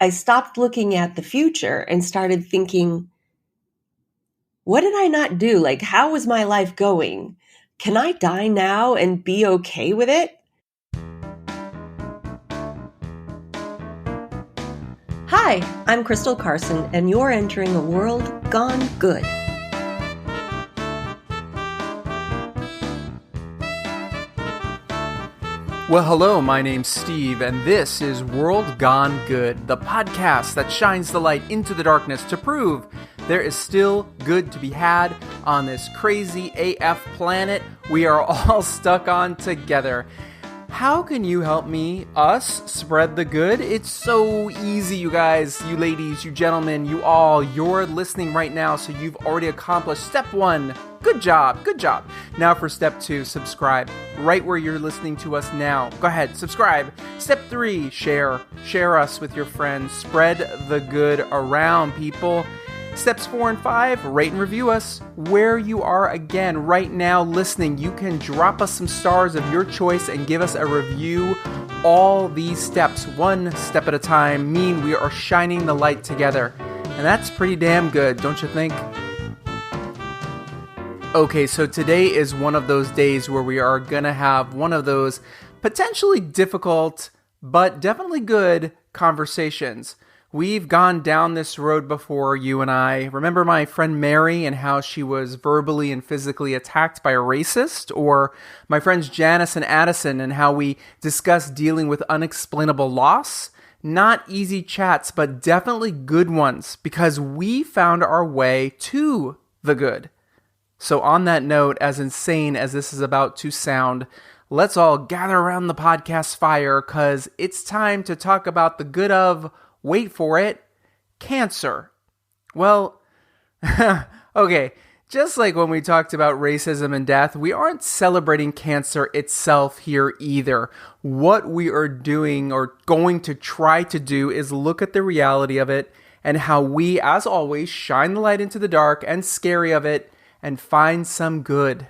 I stopped looking at the future and started thinking, what did I not do? Like, how was my life going? Can I die now and be okay with it? Hi, I'm Crystal Carson, and you're entering a world gone good. Well, hello, my name's Steve, and this is World Gone Good, the podcast that shines the light into the darkness to prove there is still good to be had on this crazy AF planet we are all stuck on together. How can you help me, us, spread the good? It's so easy, you guys, you ladies, you gentlemen, you all. You're listening right now, so you've already accomplished step 1. Good job, good job. Now for step 2, subscribe. Right where you're listening to us now. Go ahead, subscribe. Step 3, share. Share us with your friends. Spread the good around, people. Steps 4 and 5, rate and review us. Where you are again right now listening, you can drop us some stars of your choice and give us a review. All these steps, one step at a time, mean we are shining the light together. And that's pretty damn good, don't you think? Okay, so today is one of those days where we are going to have one of those potentially difficult, but definitely good conversations. We've gone down this road before, you and I. Remember my friend Mary and how she was verbally and physically attacked by a racist? Or my friends Janice and Addison and how we discussed dealing with unexplainable loss? Not easy chats, but definitely good ones because we found our way to the good. So on that note, as insane as this is about to sound, let's all gather around the podcast fire because it's time to talk about the good of, wait for it, cancer. Well, okay, just like when we talked about racism and death, we aren't celebrating cancer itself here either. What we are doing or going to try to do is look at the reality of it and how we, as always, shine the light into the dark and scary of it and find some good.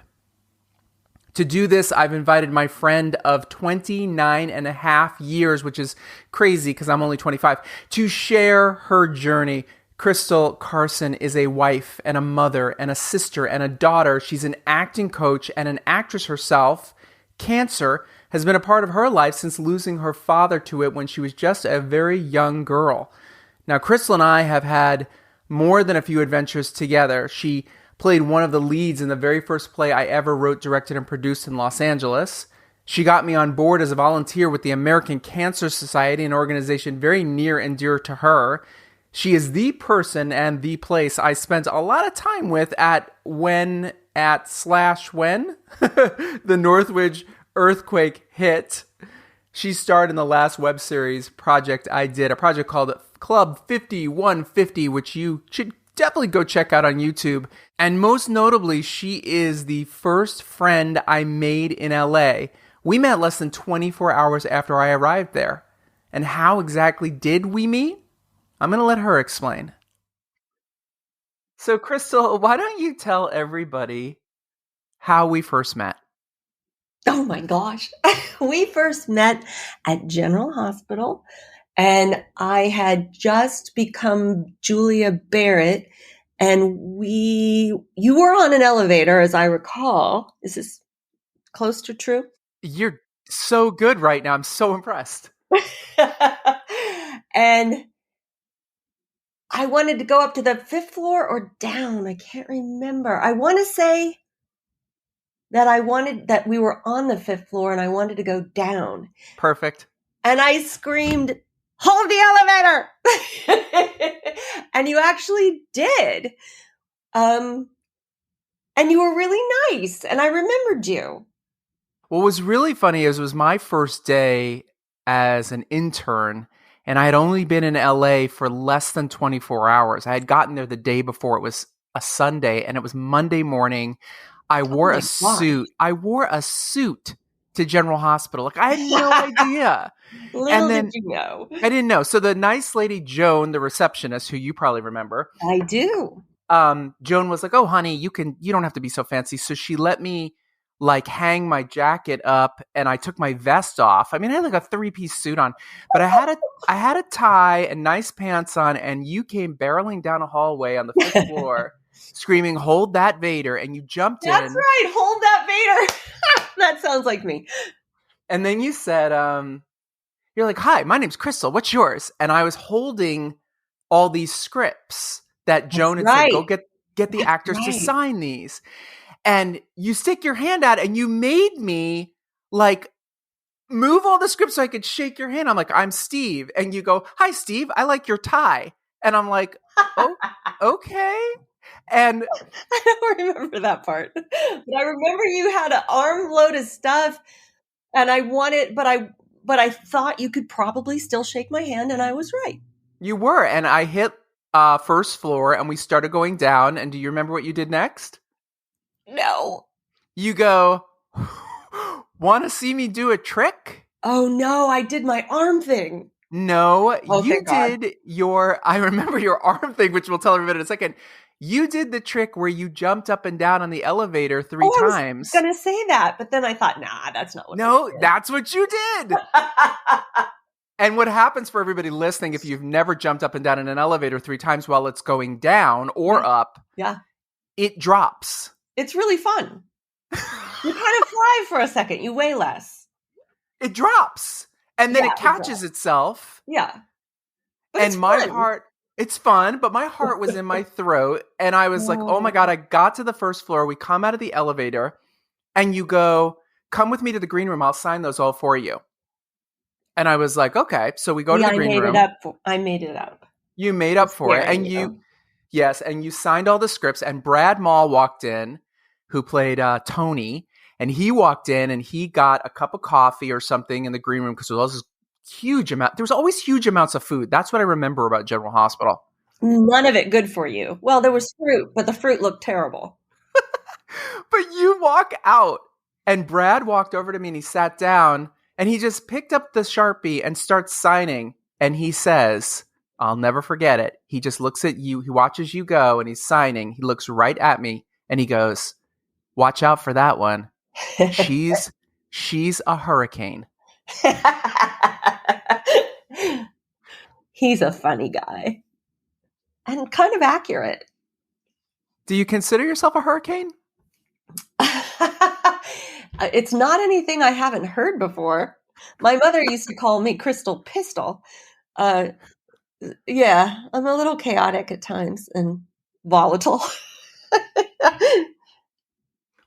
To do this, I've invited my friend of 29 and a half years, which is crazy because I'm only 25, to share her journey. Crystal Carson is a wife and a mother and a sister and a daughter. She's an acting coach and an actress herself. Cancer has been a part of her life since losing her father to it when she was just a very young girl. Now, Crystal and I have had more than a few adventures together. She played one of the leads in the very first play I ever wrote, directed, and produced in Los Angeles. She got me on board as a volunteer with the American Cancer Society, an organization very near and dear to her. She is the person and the place I spent a lot of time with when the Northridge earthquake hit. She starred in the last web series project I did, a project called Club 5150, which you should definitely go check out on YouTube. And most notably, she is the first friend I made in LA. We met less than 24 hours after I arrived there. And how exactly did we meet? I'm going to let her explain. So, Crystal, why don't you tell everybody how we first met? Oh my gosh. We first met at General Hospital, and I had just become Julia Barrett, and you were on an elevator, as I recall. Is this close to true? You're so good right now. I'm so impressed. And I wanted to go up to the 5th floor or down. I can't remember. I want to say that we were on the 5th floor and I wanted to go down. Perfect. And I screamed, "Hold the elevator!" And you actually did. And you were really nice. And I remembered you. What was really funny is it was my first day as an intern, and I had only been in LA for less than 24 hours. I had gotten there the day before. It was a Sunday, and it was Monday morning. I wore a suit. I wore a suit to General Hospital. Like, I had no idea. Little did you know. I didn't know. So the nice lady, Joan, the receptionist, who you probably remember. I do. Joan was like, "Oh, honey, you don't have to be so fancy." So she let me like hang my jacket up, and I took my vest off. I mean, I had like a 3-piece suit on, but I had a tie and nice pants on, and you came barreling down a hallway on the 5th floor screaming, "Hold that Vader," and you jumped That's in. right. Hold that Vader. That sounds like me. And then you said, you're like, "Hi, my name's Crystal. What's yours?" And I was holding all these scripts that That's Joan had said, "Go right. get the That's actors to right. sign these." And you stick your hand out and you made me like move all the scripts so I could shake your hand. I'm like, "I'm Steve." And you go, "Hi, Steve. I like your tie." And I'm like, "Oh, okay." And I don't remember that part. But I remember you had an armload of stuff and I wanted, but I thought you could probably still shake my hand and I was right. you were. And I hit 1st floor and we started going down. And do you remember what you did next? No. You go, "Want to see me do a trick?" Oh no, I did my arm thing. No, Oh, you thank God. did I remember your arm thing, which we'll tell everybody in a second. You did the trick where you jumped up and down on the elevator 3 Oh, I was times. gonna say that, but then I thought, nah, that's not what I No, did. that's what you did. And what happens for everybody listening, if you've never jumped up and down in an elevator 3 times while it's going down or Yeah. up, Yeah. it drops. It's really fun. You kind of fly for a second. You weigh less. It drops. And then Yeah, it catches itself. yeah. But it's And my fun. heart, it's fun, but my heart was in my throat. And I was like, "Oh my Oh. God," I got to the 1st floor. We come out of the elevator and you go, "Come with me to the green room. I'll sign those all for you." And I was like, "Okay." So we go to Yeah, the I green made it room. up. I made it up. You made For up for it. scaring And you. yes, and you signed all the scripts. And Brad Mall walked in, who played Tony. And he walked in and he got a cup of coffee or something in the green room because there was this huge amount. There was always huge amounts of food. That's what I remember about General Hospital. None of it good for you. Well, there was fruit, but the fruit looked terrible. But you walk out, and Brad walked over to me and he sat down and he just picked up the Sharpie and starts signing. And he says, I'll never forget it. He just looks at you. He watches you go and he's signing. He looks right at me and he goes, "Watch out for that one. She's a hurricane." He's a funny guy and kind of accurate. Do you consider yourself a hurricane? It's not anything I haven't heard before. My mother used to call me Crystal Pistol. Yeah, I'm a little chaotic at times and volatile.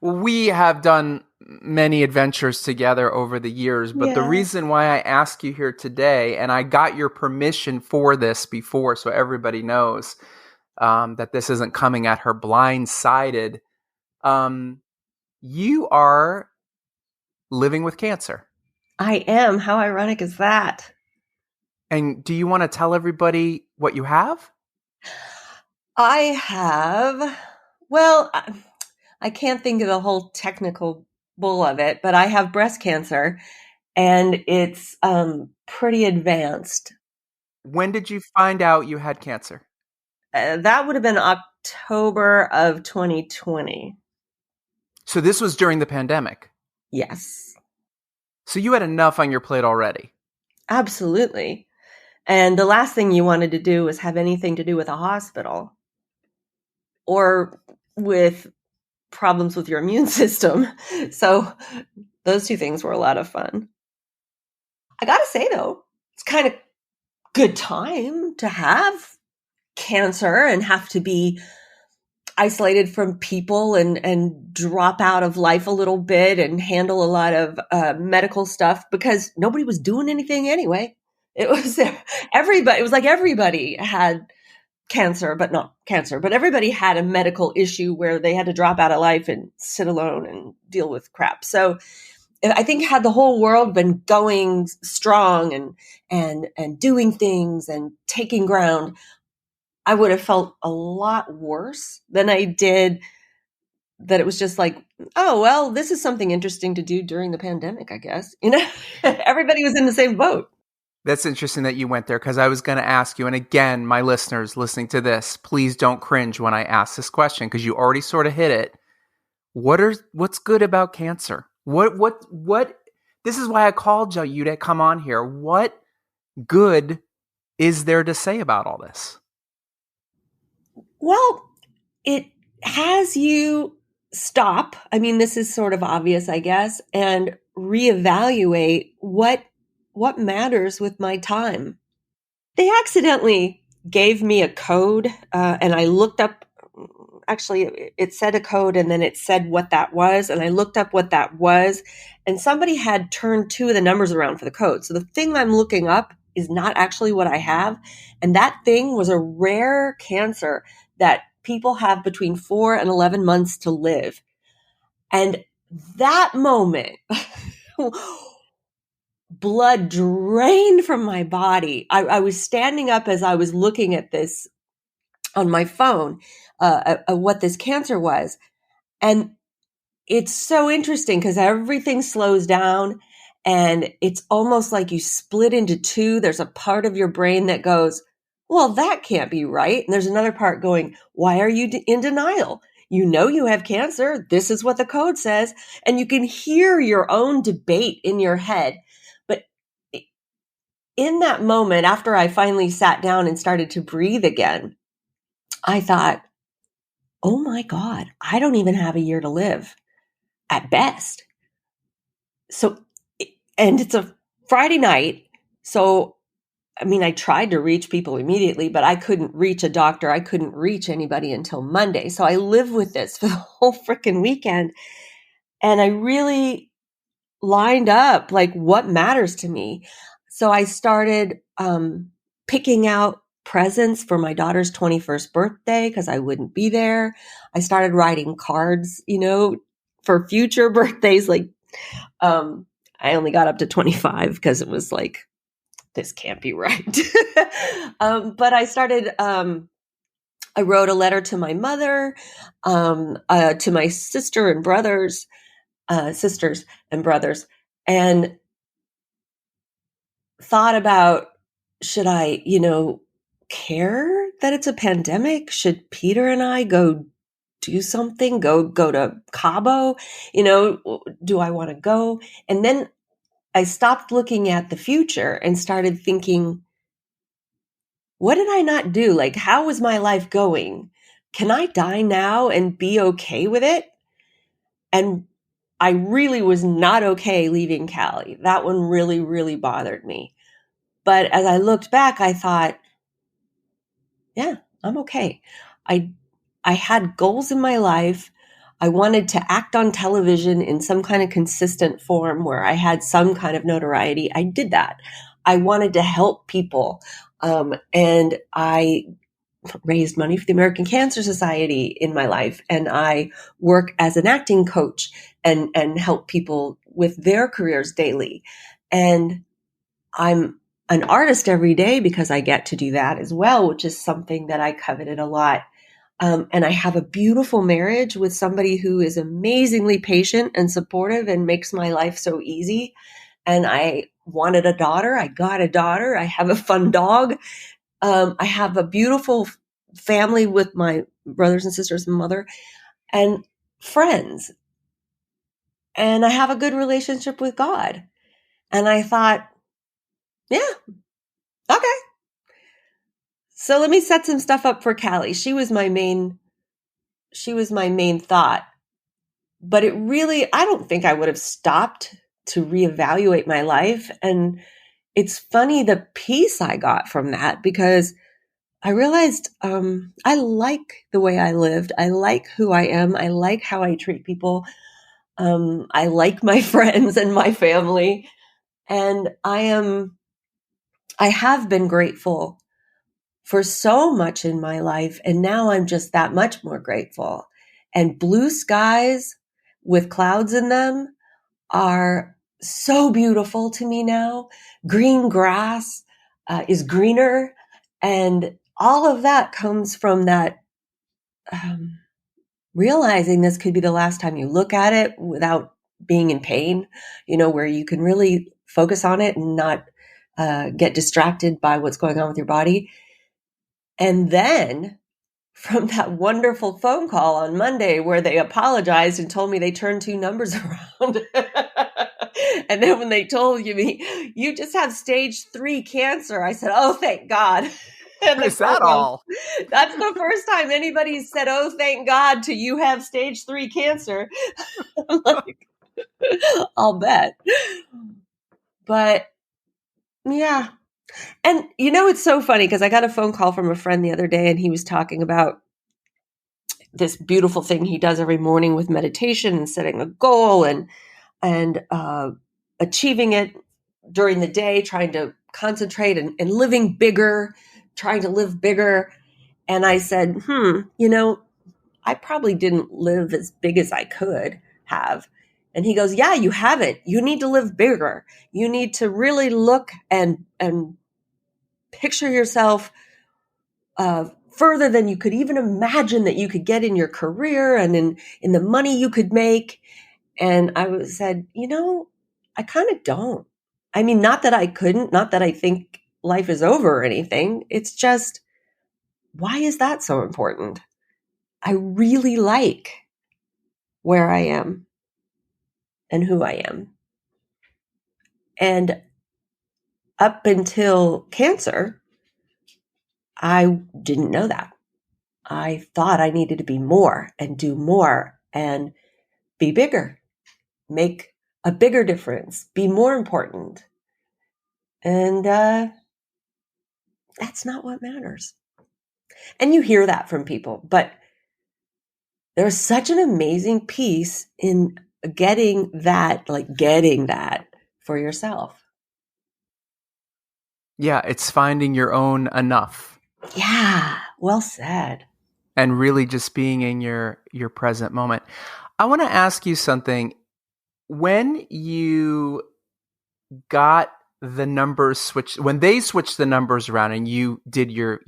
We have done many adventures together over the years, but the Yeah. reason why I ask you here today, and I got your permission for this before, so everybody knows that this isn't coming at her blindsided. You are living with cancer. I am. How ironic is that? And do you want to tell everybody what you have? I have, well, I can't think of the whole technical bull of it, but I have breast cancer and it's pretty advanced. When did you find out you had cancer? That would have been October of 2020. So this was during the pandemic. Yes, So you had enough on your plate already. absolutely. And the last thing you wanted to do was have anything to do with a hospital or with problems with your immune system. So those two things were a lot of fun. I gotta say though, it's kind of good time to have cancer and have to be isolated from people and drop out of life a little bit and handle a lot of medical stuff because nobody was doing anything anyway. It was everybody. It was like everybody had cancer, but not cancer, but everybody had a medical issue where they had to drop out of life and sit alone and deal with crap. So I think had the whole world been going strong and doing things and taking ground, I would have felt a lot worse than I did. That it was just like, oh well, this is something interesting to do during the pandemic, I guess. Everybody was in the same boat. That's interesting that you went there because I was going to ask you. And again, my listeners listening to this, please don't cringe when I ask this question because you already sort of hit it. what's good about cancer? What this is why I called you to come on here. What good is there to say about all this? Well, it has you stop. I mean, this is sort of obvious, I guess, and reevaluate what matters with my time. They accidentally gave me a code, and I looked up. Actually, it said a code, and then it said what that was, and I looked up what that was, and somebody had turned two of the numbers around for the code. So the thing I'm looking up is not actually what I have, and that thing was a rare cancer that people have between 4 and 11 months to live. And that moment, blood drained from my body. I was standing up as I was looking at this on my phone, what this cancer was. And it's so interesting because everything slows down and it's almost like you split into two. There's a part of your brain that goes, well, that can't be right. And there's another part going, why are you in denial? You know you have cancer. This is what the code says. And you can hear your own debate in your head. But in that moment, after I finally sat down and started to breathe again, I thought, oh my God, I don't even have a year to live at best. So, and it's a Friday night. So, I mean, I tried to reach people immediately, but I couldn't reach a doctor. I couldn't reach anybody until Monday. So I live with this for the whole freaking weekend. And I really lined up like what matters to me. So I started picking out presents for my daughter's 21st birthday because I wouldn't be there. I started writing cards, for future birthdays. Like, I only got up to 25 because it was like, this can't be right. But I started, I wrote a letter to my mother, to my sister and brothers, sisters and brothers, and thought about, should I, care that it's a pandemic? Should Peter and I go do something? Go to Cabo? Do I want to go? And then I stopped looking at the future and started thinking, what did I not do? Like, how was my life going? Can I die now and be okay with it? And I really was not okay leaving Cali. That one really, really bothered me. But as I looked back, I thought, yeah, I'm okay. I I had goals in my life. I wanted to act on television in some kind of consistent form where I had some kind of notoriety. I did that. I wanted to help people. And I raised money for the American Cancer Society in my life. And I work as an acting coach and help people with their careers daily. And I'm an artist every day because I get to do that as well, which is something that I coveted a lot. And I have a beautiful marriage with somebody who is amazingly patient and supportive and makes my life so easy. And I wanted a daughter. I got a daughter. I have a fun dog. I have a beautiful family with my brothers and sisters and mother and friends. And I have a good relationship with God. And I thought, yeah, okay. So let me set some stuff up for Callie. She was my main thought. But it really, I don't think I would have stopped to reevaluate my life. And it's funny the peace I got from that because I realized I like the way I lived. I like who I am. I like how I treat people. I like my friends and my family. And I have been grateful for so much in my life. And now I'm just that much more grateful. And blue skies with clouds in them are so beautiful to me now. Green grass is greener. And all of that comes from that realizing this could be the last time you look at it without being in pain, where you can really focus on it and not get distracted by what's going on with your body. And then from that wonderful phone call on Monday where they apologized and told me they turned two numbers around. And then when they told me, you just have stage 3 cancer, I said, oh, thank God. And the Is that court goes, all? that's the first time anybody said, oh, thank God to you have stage 3 cancer. I'm like, I'll bet. But yeah. And it's so funny because I got a phone call from a friend the other day and he was talking about this beautiful thing he does every morning with meditation and setting a goal and achieving it during the day, trying to concentrate and living bigger, trying to live bigger. And I said, I probably didn't live as big as I could have. And he goes, yeah, you haven't. You need to live bigger. You need to really look and picture yourself further than you could even imagine that you could get in your career and in the money you could make. And I said, I kind of don't. I mean, not that I couldn't, not that I think life is over or anything. It's just, why is that so important? I really like where I am and who I am. And up until cancer, I didn't know that. I thought I needed to be more and do more and be bigger, make a bigger difference, be more important. And that's not what matters. And you hear that from people, but there's such an amazing piece in getting that for yourself. Yeah, it's finding your own enough. Yeah, well said. And really just being in your present moment. I want to ask you something. When you got the numbers switched, when they switched the numbers around and you did you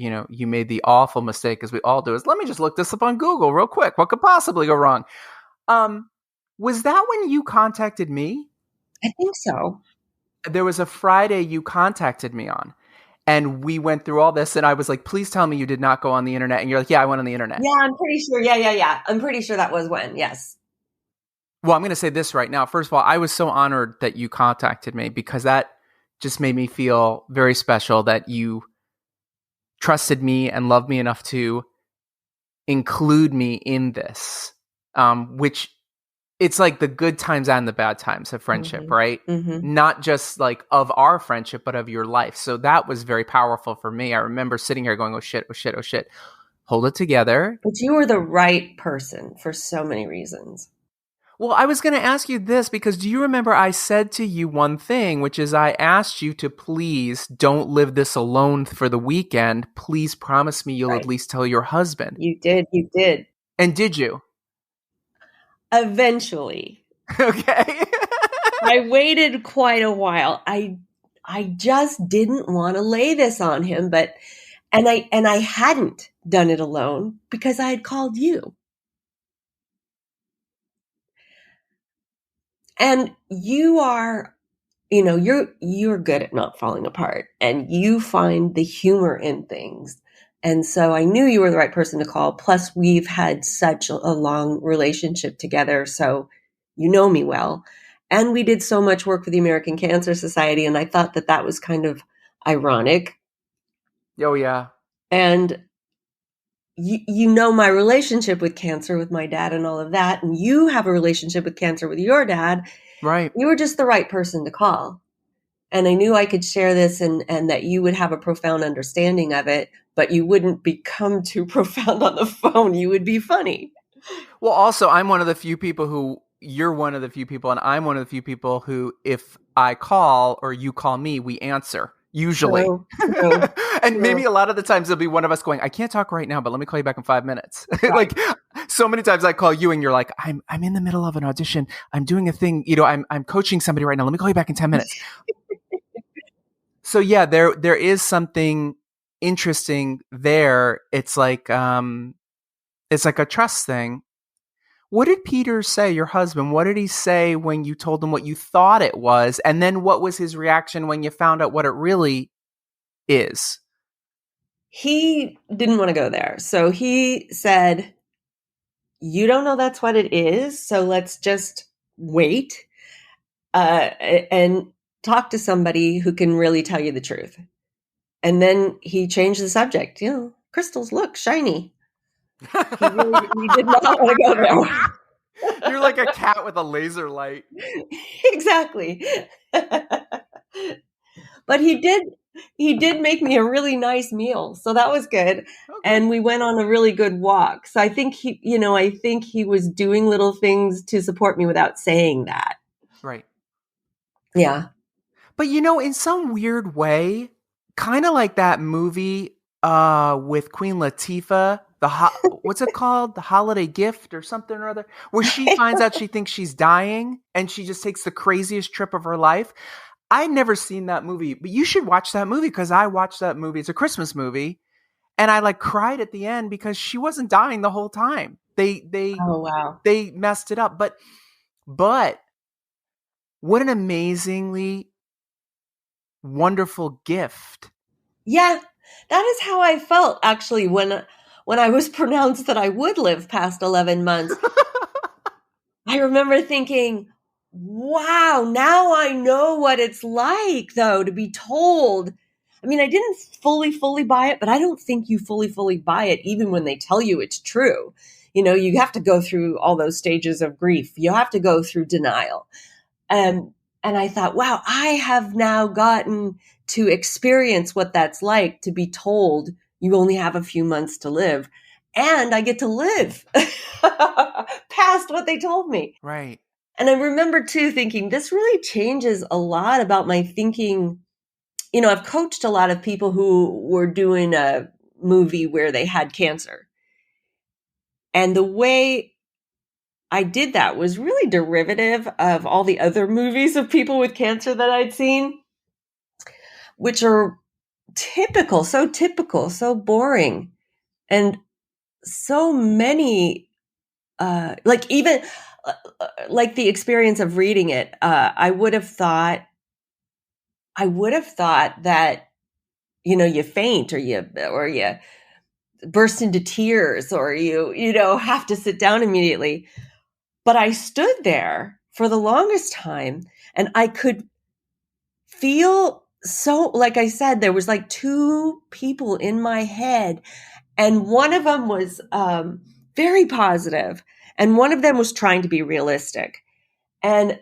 made the awful mistake, as we all do, is let me just look this up on Google real quick. What could possibly go wrong? Was that when you contacted me? I think so. There was a Friday you contacted me on. And we went through all this, and I was like, please tell me you did not go on the internet. And you're like, yeah, I went on the internet. Yeah, I'm pretty sure. Yeah. I'm pretty sure that was when, yes. Well, I'm going to say this right now. First of all, I was so honored that you contacted me because that just made me feel very special that you trusted me and loved me enough to include me in this, which it's like the good times and the bad times of friendship, Mm-hmm. right? Mm-hmm. Not just like of our friendship, but of your life. So that was very powerful for me. I remember sitting here going, oh shit, oh shit, oh shit. Hold it together. But you were the right person for so many reasons. Well, I was going to ask you this because do you remember I said to you one thing, which is I asked you to please don't live this alone for the weekend. Please promise me you'll Right. at least tell your husband. You did. And did you? Eventually. Okay. I waited quite a while. I just didn't want to lay this on him, and I hadn't done it alone because I had called you. And you are, you're good at not falling apart and you find the humor in things. And so I knew you were the right person to call. Plus we've had such a long relationship together. So you know me well. And we did so much work for the American Cancer Society. And I thought that was kind of ironic. Oh, yeah. And you know my relationship with cancer with my dad and all of that. And you have a relationship with cancer with your dad. Right. You were just the right person to call. And I knew I could share this and that you would have a profound understanding of it, but you wouldn't become too profound on the phone. You would be funny. Well, also, I'm one of the few people who, you're one of the few people, and I'm one of the few people who, if I call or you call me, we answer. Usually. True. And maybe a lot of the times there'll be one of us going, I can't talk right now, but let me call you back in 5 minutes. Right. Like so many times I call you and you're like, I'm in the middle of an audition. I'm doing a thing. I'm coaching somebody right now. Let me call you back in 10 minutes. So yeah, there is something interesting there. It's like a trust thing. What did Peter say, your husband? What did he say when you told him what you thought it was? And then what was his reaction when you found out what it really is? he didn't want to go there. So he said, you don't know that's what it is. So let's just wait and talk to somebody who can really tell you the truth. And then he changed the subject. Crystals look shiny. He did not want to go there. You're like a cat with a laser light. Exactly. But he did make me a really nice meal. So that was good. Oh, good. And we went on a really good walk. So I think he was doing little things to support me without saying that. Right. Yeah. But in some weird way, kind of like that movie with Queen Latifah, what's it called? The Holiday Gift or something or other, where she finds out she thinks she's dying and she just takes the craziest trip of her life. I'd never seen that movie, but you should watch that movie because I watched that movie. It's a Christmas movie, and I like cried at the end because she wasn't dying the whole time. Oh, wow. They messed it up, but what an amazingly wonderful gift. Yeah. That is how I felt actually when I was pronounced that I would live past 11 months. I remember thinking, wow, now I know what it's like, though, to be told. I mean, I didn't fully buy it, but I don't think you fully buy it, even when they tell you it's true. You have to go through all those stages of grief. You have to go through denial. And I thought, wow, I have now gotten to experience what that's like to be told you only have a few months to live. And I get to live past what they told me. Right. And I remember too thinking this really changes a lot about my thinking. I've coached a lot of people who were doing a movie where they had cancer. And the way I did that was really derivative of all the other movies of people with cancer that I'd seen, which are typical, so boring. And so many, like even like the experience of reading it, I would have thought that, you faint or you burst into tears or you have to sit down immediately. But I stood there for the longest time and I could feel, so, like I said, there was like two people in my head, and one of them was very positive and one of them was trying to be realistic. And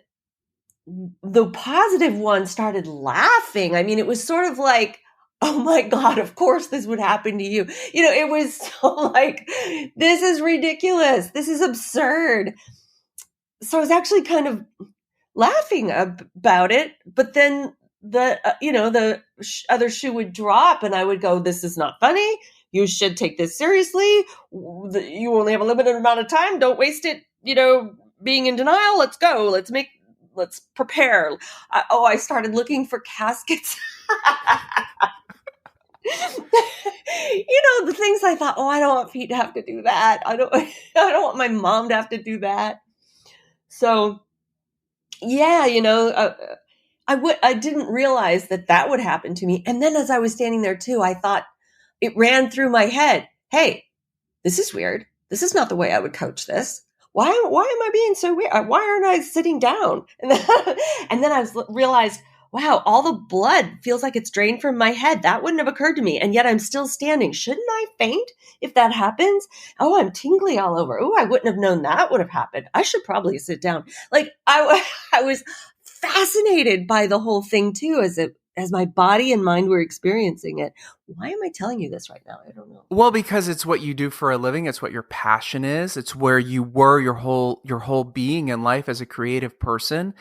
the positive one started laughing. I mean, it was sort of like, oh my God, of course this would happen to you. It was so like, this is ridiculous. This is absurd. So I was actually kind of laughing about it, but then the other shoe would drop and I would go, this is not funny. You should take this seriously. You only have a limited amount of time. Don't waste it, being in denial. Let's go. Let's prepare. I started looking for caskets. The things I thought, I don't want Pete to have to do that. I don't want my mom to have to do that. So yeah, I didn't realize that would happen to me. And then as I was standing there too, I thought, it ran through my head, hey, this is weird. This is not the way I would coach this. Why am I being so weird? Why aren't I sitting down? And then I realized, wow, all the blood feels like it's drained from my head. That wouldn't have occurred to me. And yet I'm still standing. Shouldn't I faint if that happens? Oh, I'm tingly all over. Oh, I wouldn't have known that would have happened. I should probably sit down. Like I was fascinated by the whole thing too, as my body and mind were experiencing it. Why am I telling you this right now? I don't know. Well, because it's what you do for a living. It's what your passion is. It's where you were your whole being in life as a creative person.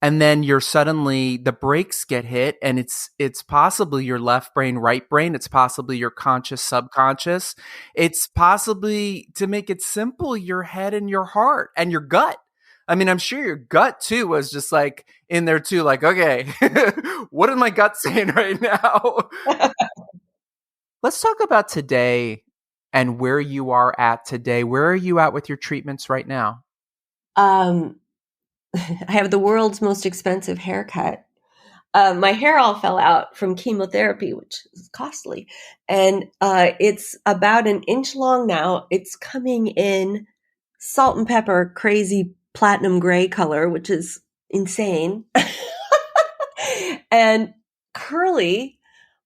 And then suddenly the brakes get hit, and it's possibly your left brain, right brain. It's possibly your conscious, subconscious. It's possibly, to make it simple, your head and your heart and your gut. I mean, I'm sure your gut too was just like in there too, like, okay, what is my gut saying right now? Let's talk about today and where you are at today. Where are you at with your treatments right now? I have the world's most expensive haircut. My hair all fell out from chemotherapy, which is costly. And it's about an inch long now. It's coming in salt and pepper, crazy platinum gray color, which is insane. And curly.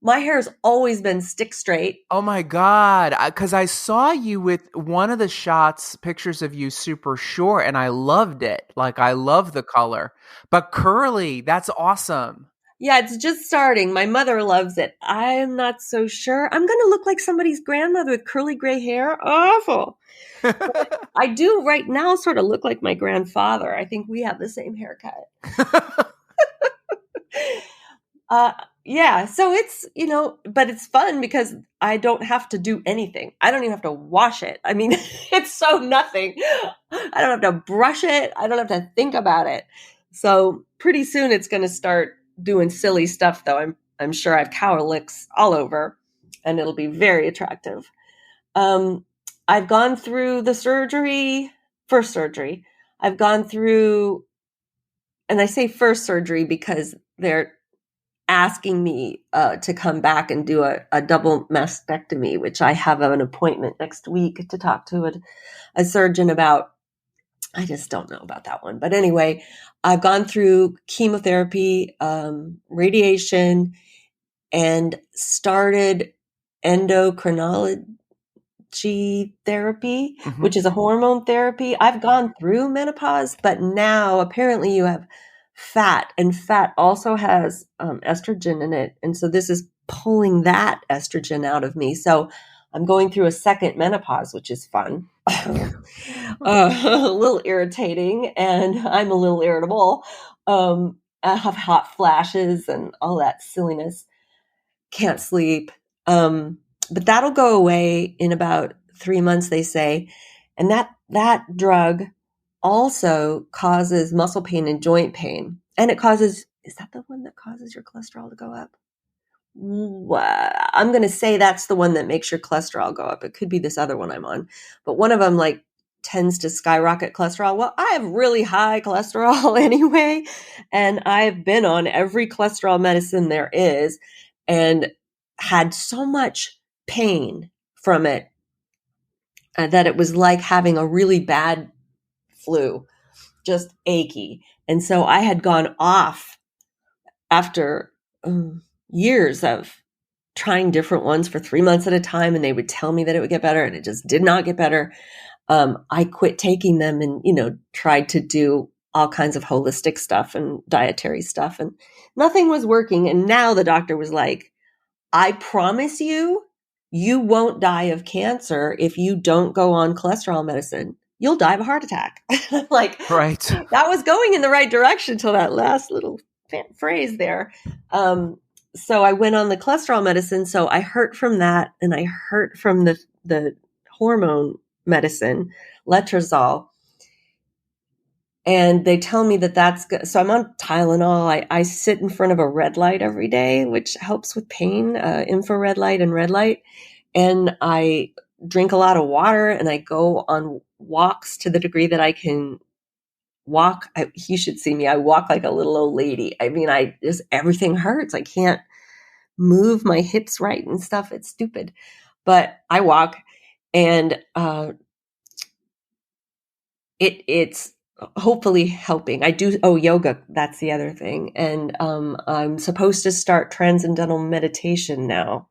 My hair's always been stick straight. Oh my God. Because I saw you with one of the shots, pictures of you super short, and I loved it. Like, I love the color. But curly, that's awesome. Yeah, it's just starting. My mother loves it. I'm not so sure. I'm going to look like somebody's grandmother with curly gray hair. Awful. I do right now sort of look like my grandfather. I think we have the same haircut. Uh, yeah, so it's, but it's fun because I don't have to do anything. I don't even have to wash it. I mean, it's so nothing. I don't have to brush it. I don't have to think about it. So pretty soon it's going to start doing silly stuff, though. I'm sure I have cowlicks all over, and it'll be very attractive. I've gone through the first surgery. I've gone through, and I say first surgery because they're asking me to come back and do a double mastectomy, which I have an appointment next week to talk to a surgeon about. I just don't know about that one. But anyway, I've gone through chemotherapy, radiation, and started endocrinology therapy, Mhm. which is a hormone therapy. I've gone through menopause, but now apparently you have fat, and fat also has estrogen in it. And so this is pulling that estrogen out of me. So I'm going through a second menopause, which is fun. A little irritating, and I'm a little irritable. I have hot flashes and all that silliness. Can't sleep. But that'll go away in about 3 months, they say. And that drug also causes muscle pain and joint pain. And is that the one that causes your cholesterol to go up? I'm going to say that's the one that makes your cholesterol go up. It could be this other one I'm on, but one of them like tends to skyrocket cholesterol. Well, I have really high cholesterol anyway, and I've been on every cholesterol medicine there is and had so much pain from it that it was like having a really bad flu, just achy. And so I had gone off after years of trying different ones for 3 months at a time, and they would tell me that it would get better, and it just did not get better. I quit taking them and, tried to do all kinds of holistic stuff and dietary stuff, and nothing was working. And now the doctor was like, I promise you, you won't die of cancer if you don't go on cholesterol medicine. You'll die of a heart attack. Like, Right. that was going in the right direction until that last little phrase there. So I went on the cholesterol medicine. So I hurt from that, and I hurt from the hormone medicine, letrozole. And they tell me that that's good. So I'm on Tylenol. I sit in front of a red light every day, which helps with pain, infrared light and red light. And I drink a lot of water, and I go on walks to the degree that I can walk. You should see me. I walk like a little old lady. I mean, everything hurts. I can't move my hips right and stuff. It's stupid, but I walk, and it's hopefully helping. I do yoga. That's the other thing, and I'm supposed to start transcendental meditation now,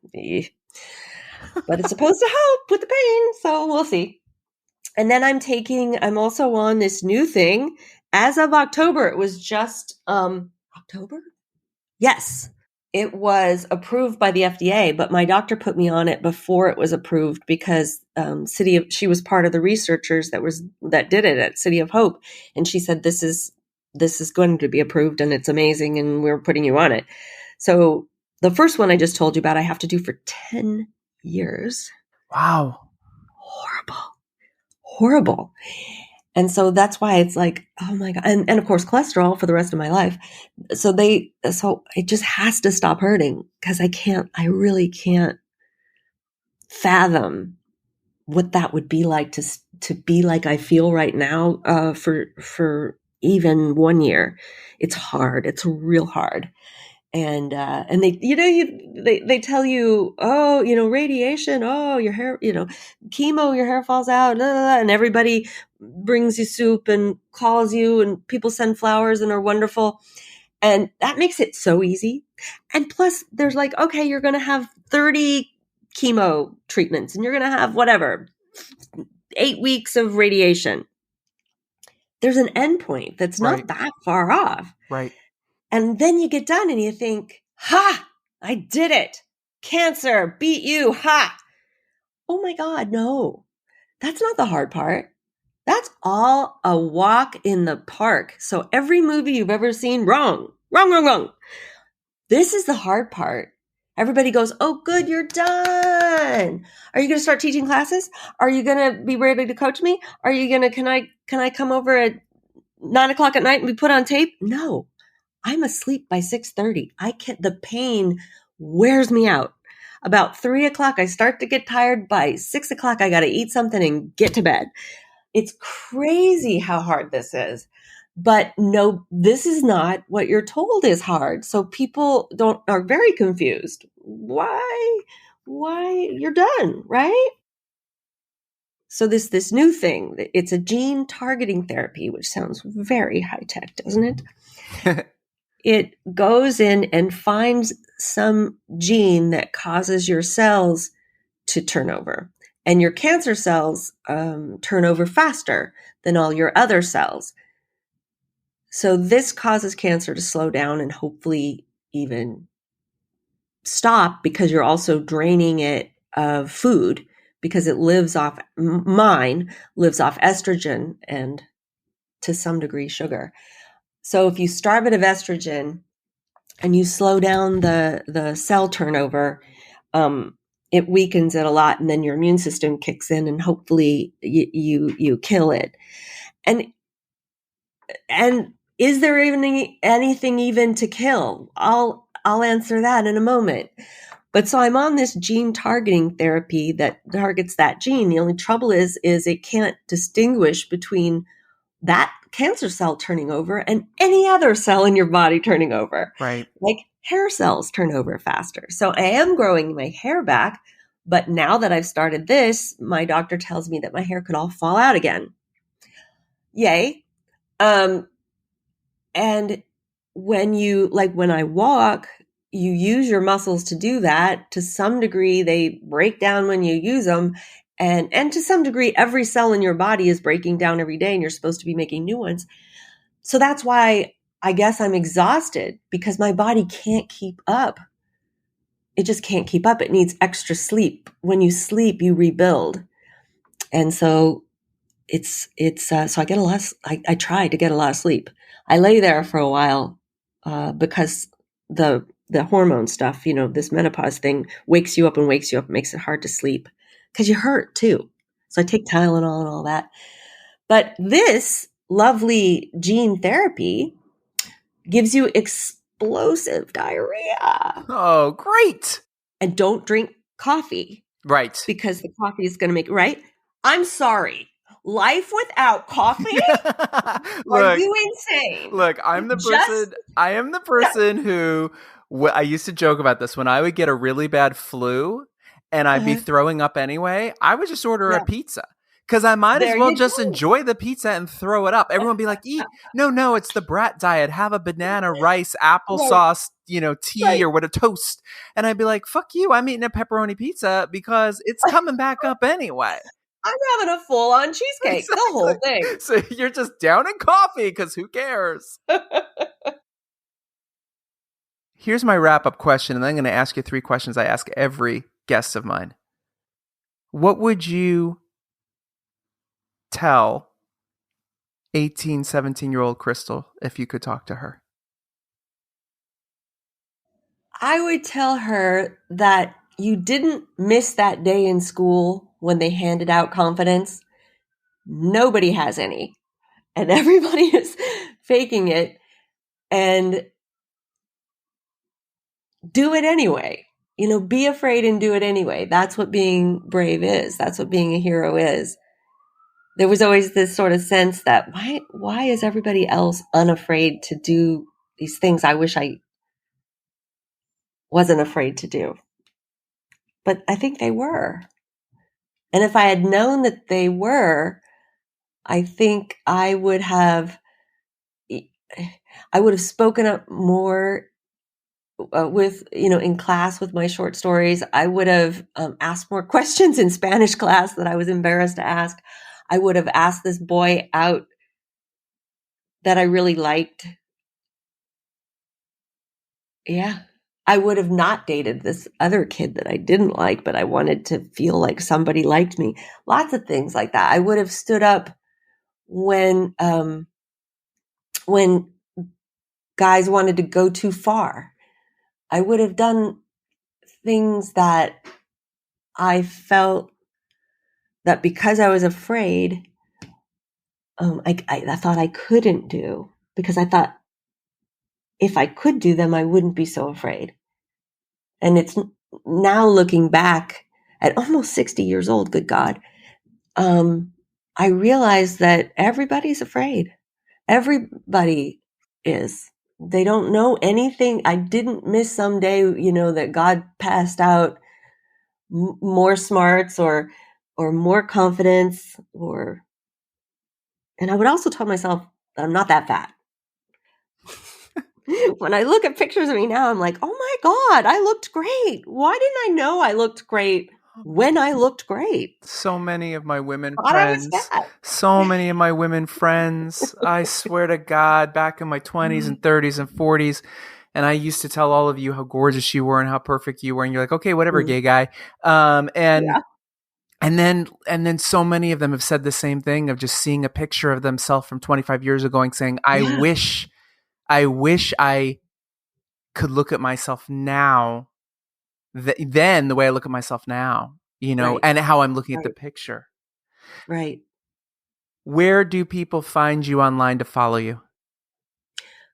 but it's supposed to help with the pain. So we'll see. And then I'm also on this new thing as of October. It was just October. Yes. It was approved by the FDA, but my doctor put me on it before it was approved because she was part of the researchers that did it at City of Hope, and she said this is going to be approved and it's amazing, and we're putting you on it. So the first one I just told you about, I have to do for 10 years. Wow. Horrible. And so that's why it's like, oh my God. And of course, cholesterol for the rest of my life. So it just has to stop hurting because I really can't fathom what that would be like to be like I feel right now, for even 1 year. It's hard. It's real hard. And they, they tell you, oh, radiation, oh, your hair, chemo, your hair falls out, blah, blah, blah, and everybody brings you soup and calls you, and people send flowers and are wonderful. And that makes it so easy. And plus, there's like, okay, you're going to have 30 chemo treatments, and you're going to have whatever, 8 weeks of radiation. There's an endpoint that's not that far off. Right. And then you get done and you think, ha, I did it. Cancer beat you. Ha. Oh my God, no. That's not the hard part. That's all a walk in the park. So every movie you've ever seen, wrong. This is the hard part. Everybody goes, oh, good, you're done. Are you going to start teaching classes? Are you going to be ready to coach me? Are you going to, can I come over at 9:00 at night and we put on tape? No. I'm asleep by 6:30. The pain wears me out. About 3:00, I start to get tired. By 6:00, I got to eat something and get to bed. It's crazy how hard this is. But no, this is not what you're told is hard. So people are very confused. Why you're done, right? So this new thing, it's a gene targeting therapy, which sounds very high tech, doesn't it? It goes in and finds some gene that causes your cells to turn over. And your cancer cells turn over faster than all your other cells. So this causes cancer to slow down and hopefully even stop, because you're also draining it of food, because mine lives off estrogen and to some degree sugar. So if you starve it of estrogen and you slow down the cell turnover, it weakens it a lot, and then your immune system kicks in, and hopefully you kill it. And is there even anything even to kill? I'll answer that in a moment. But so I'm on this gene targeting therapy that targets that gene. The only trouble is it can't distinguish between that cancer cell turning over and any other cell in your body turning over. Right. Like hair cells turn over faster. So I am growing my hair back, but now that I've started this, my doctor tells me that my hair could all fall out again. Yay. And when I walk, you use your muscles to do that. To some degree, they break down when you use them. And to some degree, every cell in your body is breaking down every day, and you're supposed to be making new ones. So that's why I guess I'm exhausted, because my body can't keep up. It just can't keep up. It needs extra sleep. When you sleep, you rebuild. And so so I get I try to get a lot of sleep. I lay there for a while, because the hormone stuff, this menopause thing wakes you up, makes it hard to sleep because you hurt too. So I take Tylenol and all that. But this lovely gene therapy gives you explosive diarrhea. Oh, great. And don't drink coffee. Right. Because the coffee is going to make it right. I'm sorry. Life without coffee? Are you insane? Look, I am the person who, I used to joke about this. When I would get a really bad flu and I'd be throwing up anyway, I would just order a pizza. Because I might as well just enjoy the pizza and throw it up. Everyone would be like, no, it's the brat diet. Have a banana, rice, applesauce, tea or a toast. And I'd be like, fuck you. I'm eating a pepperoni pizza because it's coming back up anyway. I'm having a full-on cheesecake, exactly. The whole thing. So you're just down in coffee because who cares? Here's my wrap-up question, and then I'm going to ask you 3 questions I ask every guest of mine. What would you tell 18, 17-year-old Crystal if you could talk to her? I would tell her that you didn't miss that day in school when they handed out confidence. Nobody has any. And everybody is faking it. And do it anyway. Be afraid and do it anyway. That's what being brave is. That's what being a hero is. There was always this sort of sense that why is everybody else unafraid to do these things I wish I wasn't afraid to do. But I think they were. And if I had known that they were, I think I would have spoken up more with, in class with my short stories. I would have asked more questions in Spanish class that I was embarrassed to ask. I would have asked this boy out that I really liked. Yeah. I would have not dated this other kid that I didn't like, but I wanted to feel like somebody liked me. Lots of things like that. I would have stood up when guys wanted to go too far. I would have done things that I felt that because I was afraid, I thought I couldn't do, because I thought if I could do them, I wouldn't be so afraid. And it's now looking back at almost 60 years old, good God, I realized that everybody's afraid. Everybody is. They don't know anything. I didn't miss some day, that God passed out more smarts or more confidence, and I would also tell myself that I'm not that fat. When I look at pictures of me now, I'm like, oh my God, I looked great. Why didn't I know I looked great when I looked great? So many of my women Thought I was friends, fat. I swear to God, back in my 20s and 30s and 40s, and I used to tell all of you how gorgeous you were and how perfect you were, and you're like, okay, whatever, gay guy. Yeah. And then so many of them have said the same thing of just seeing a picture of themselves from 25 years ago and saying, I wish I could look at myself now then the way I look at myself now, Right. and how I'm looking at the Right. picture. Right. Where do people find you online to follow you?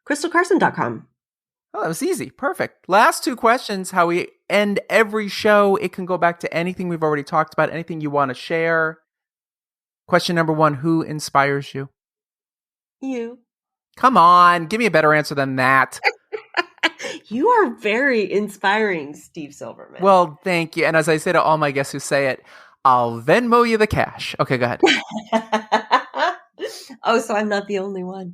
CrystalCarson.com. Oh, that was easy. Perfect. Last two questions, how we end every show. It can go back to anything we've already talked about, anything you want to share. Question number one, who inspires you? You. Come on, give me a better answer than that. You are very inspiring, Steve Silverman. Well, thank you. And as I say to all my guests who say it, I'll Venmo you the cash. Okay, go ahead. Oh, so I'm not the only one.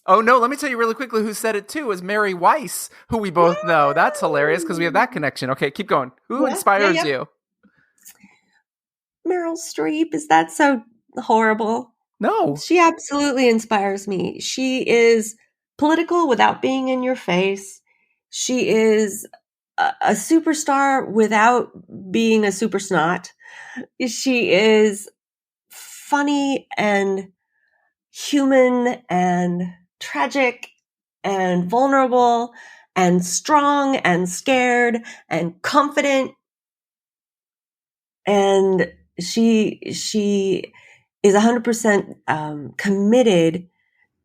Oh, no, let me tell you really quickly who said it too is Mary Weiss, who we both know. That's hilarious because we have that connection. Okay, keep going. Who inspires you? Meryl Streep. Is that so horrible? No. She absolutely inspires me. She is political without being in your face. She is a superstar without being a super snot. She is funny and human and tragic and vulnerable and strong and scared and confident. And she is 100% committed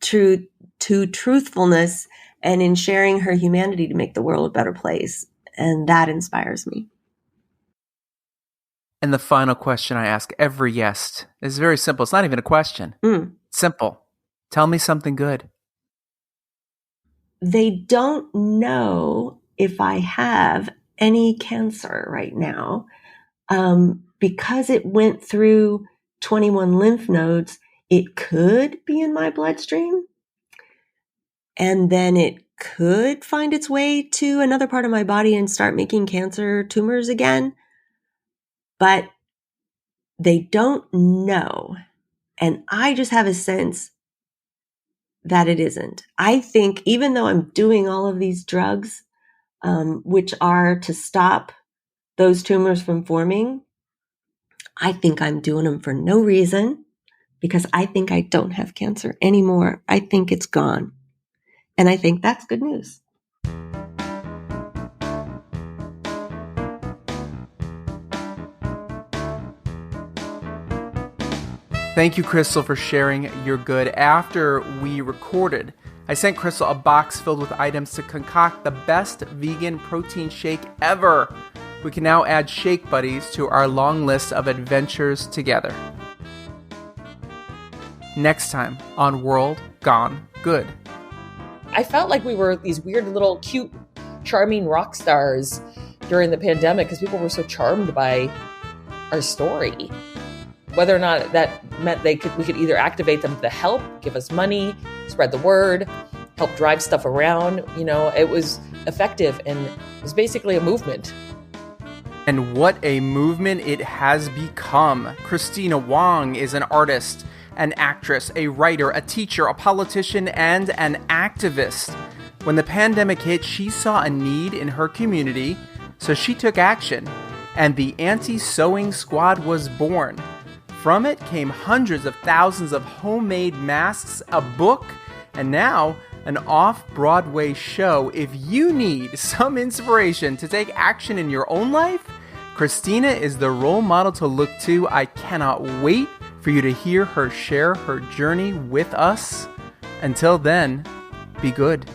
to truthfulness and in sharing her humanity to make the world a better place. And that inspires me. And the final question I ask every guest is very simple. It's not even a question. Simple. Tell me something good. They don't know if I have any cancer right now. Because it went through 21 lymph nodes, it could be in my bloodstream. And then it could find its way to another part of my body and start making cancer tumors again. But they don't know. And I just have a sense that it isn't. I think even though I'm doing all of these drugs, which are to stop those tumors from forming, I think I'm doing them for no reason, because I think I don't have cancer anymore. I think it's gone. And I think that's good news. Thank you, Crystal, for sharing your good. After we recorded, I sent Crystal a box filled with items to concoct the best vegan protein shake ever. We can now add Shake Buddies to our long list of adventures together. Next time on World Gone Good. I felt like we were these weird little cute charming rock stars during the pandemic because people were so charmed by our story. Whether or not that meant we could either activate them to help, give us money, spread the word, help drive stuff around, it was effective and it was basically a movement. And what a movement it has become. Christina Wong is an artist, an actress, a writer, a teacher, a politician, and an activist. When the pandemic hit, she saw a need in her community, so she took action, and the Anti-Sewing Squad was born. From it came hundreds of thousands of homemade masks, a book, and now an off-Broadway show. If you need some inspiration to take action in your own life, Christina is the role model to look to. I cannot wait for you to hear her share her journey with us. Until then, be good.